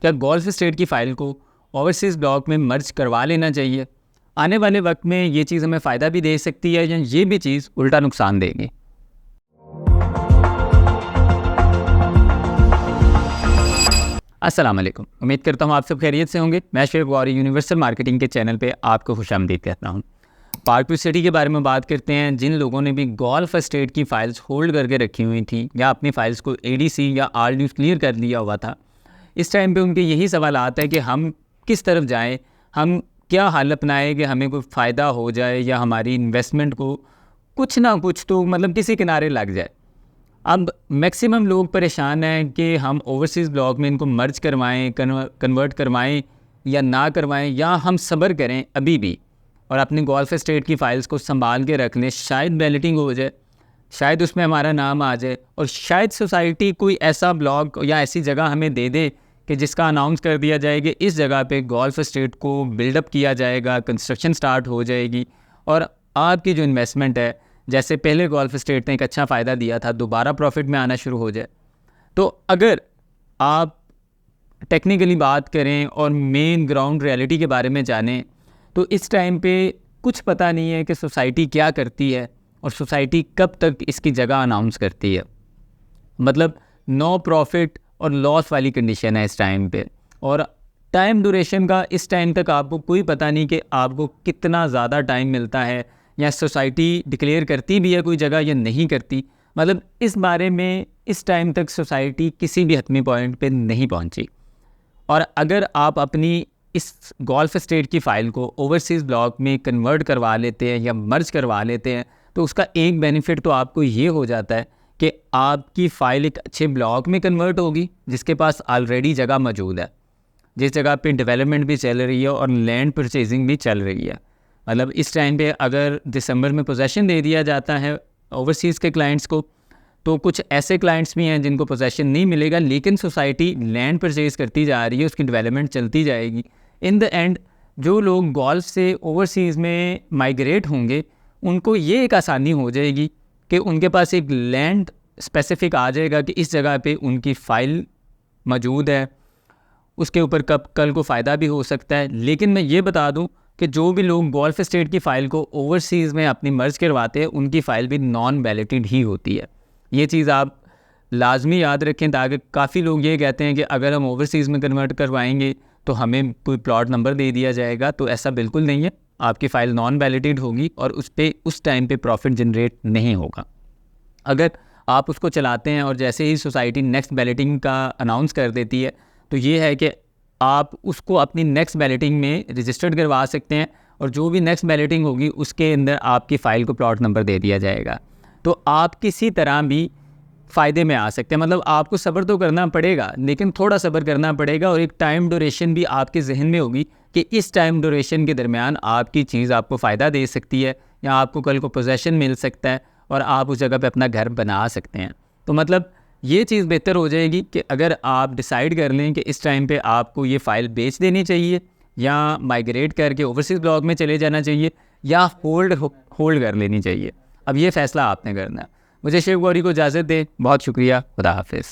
क्या golf state की file को ओवरसीज़ ब्लॉक में मर्ज करवा लेना चाहिए? आने वाले वक्त में ये चीज़ हमें फ़ायदा भी दे सकती है या ये भी चीज़ उल्टा नुकसान देगी। अस्सलाम वालेकुम, उम्मीद करता हूँ आप सब खैरियत से होंगे। मैं शुएब गौरी यूनिवर्सल मार्केटिंग के चैनल पे आपको खुशामदीद कहता हूँ। पार्क सिटी के बारे में बात करते हैं। जिन लोगों ने भी गोल्फ स्टेट की फ़ाइल्स होल्ड करके रखी हुई थी या अपनी फ़ाइल्स को एडीसी या आर ड्यूज क्लियर कर लिया हुआ था, इस टाइम पे उनके यही सवाल आता है कि हम किस तरफ जाएं, हम क्या हल अपनाएं कि हमें कोई फ़ायदा हो जाए या हमारी इन्वेस्टमेंट को कुछ ना कुछ तो मतलब किसी किनारे लग जाए। अब मैक्सिमम लोग परेशान हैं कि हम ओवरसीज़ ब्लॉक में इनको मर्ज करवाएं, कन्वर्ट करवाएं या ना करवाएं, या हम सब्र करें अभी भी और अपनी गोल्फ स्टेट की फ़ाइल्स को संभाल के रख लें। शायद बैलेटिंग हो जाए, शायद उसमें हमारा नाम आ जाए और शायद सोसाइटी कोई ऐसा ब्लॉक या ऐसी जगह हमें दे दे कि जिसका अनाउंस कर दिया जाए कि इस जगह पे गोल्फ स्टेट को बिल्डअप किया जाएगा, कंस्ट्रक्शन स्टार्ट हो जाएगी और आपकी जो इन्वेस्टमेंट है, जैसे पहले गोल्फ स्टेट ने एक अच्छा फ़ायदा दिया था, दोबारा प्रॉफिट में आना शुरू हो जाए। तो अगर आप टेक्निकली बात करें और मेन ग्राउंड रियलिटी के बारे में जानें, तो इस टाइम पे कुछ पता नहीं है कि सोसाइटी क्या करती है और सोसाइटी कब तक इसकी जगह अनाउंस करती है। मतलब नो प्रॉफिट और लॉस वाली कंडीशन है इस टाइम पे, और टाइम ड्यूरेशन का इस टाइम तक आपको कोई पता नहीं कि आपको कितना ज़्यादा टाइम मिलता है, या सोसाइटी डिक्लेयर करती भी है कोई जगह या नहीं करती। मतलब इस बारे में इस टाइम तक सोसाइटी किसी भी हतमी पॉइंट पे नहीं पहुंची। और अगर आप अपनी इस गोल्फ स्टेट की फ़ाइल को ओवरसीज़ ब्लॉक में कन्वर्ट करवा लेते हैं या मर्ज करवा लेते हैं, तो उसका एक बेनिफिट तो आपको ये हो जाता है कि आपकी फ़ाइल एक अच्छे ब्लॉक में कन्वर्ट होगी जिसके पास ऑलरेडी जगह मौजूद है, जिस जगह पे डेवलपमेंट भी चल रही है और लैंड परचेजिंग भी चल रही है। मतलब इस टाइम पे अगर दिसंबर में पोजेसन दे दिया जाता है ओवरसीज़ के क्लाइंट्स को, तो कुछ ऐसे क्लाइंट्स भी हैं जिनको पोजेसन नहीं मिलेगा, लेकिन सोसाइटी लैंड परचेज़ करती जा रही है, उसकी डेवलपमेंट चलती जाएगी। इन द एंड जो लोग गोल्फ से ओवरसीज़ में माइग्रेट होंगे, उनको ये एक आसानी हो जाएगी कि उनके पास एक लैंड स्पेसिफिक आ जाएगा कि इस जगह पे उनकी फ़ाइल मौजूद है, उसके ऊपर कल को फ़ायदा भी हो सकता है। लेकिन मैं ये बता दूं कि जो भी लोग गोल्फ स्टेट की फ़ाइल को ओवरसीज़ में अपनी मर्ज करवाते हैं, उनकी फ़ाइल भी नॉन वैलिडेटेड ही होती है। ये चीज़ आप लाजमी याद रखें, ताकि काफ़ी लोग ये कहते हैं कि अगर हम ओवरसीज़ में कन्वर्ट करवाएंगे तो हमें कोई प्लॉट नंबर दे दिया जाएगा। तो ऐसा बिल्कुल नहीं है, आपकी फ़ाइल नॉन वैलिडेटेड होगी और उस टाइम पे प्रॉफिट जनरेट नहीं होगा। अगर आप उसको चलाते हैं और जैसे ही सोसाइटी नेक्स्ट बैलेटिंग का अनाउंस कर देती है, तो ये है कि आप उसको अपनी नेक्स्ट बैलेटिंग में रजिस्टर्ड करवा सकते हैं और जो भी नेक्स्ट बैलेटिंग होगी उसके अंदर आपकी फ़ाइल को प्लॉट नंबर दे दिया जाएगा। तो आप किसी तरह भी फ़ायदे में आ सकते हैं। मतलब आपको सब्र तो करना पड़ेगा, लेकिन थोड़ा सब्र करना पड़ेगा और एक टाइम ड्यूरेशन भी आपके जहन में होगी कि इस टाइम ड्यूरेशन के दरमियान आपकी चीज़ आपको फ़ायदा दे सकती है या आपको कल को पोजेसन मिल सकता है और आप उस जगह पे अपना घर बना सकते हैं। तो मतलब ये चीज़ बेहतर हो जाएगी कि अगर आप डिसाइड कर लें कि इस टाइम पे आपको ये फ़ाइल बेच देनी चाहिए या माइग्रेट करके ओवरसीज़ ब्लॉक में चले जाना चाहिए या होल्ड कर लेनी चाहिए। अब ये फ़ैसला आपने करना है। मुझे शुएब गौरी को इजाज़त दें। बहुत शुक्रिया। खुदा हाफिज़।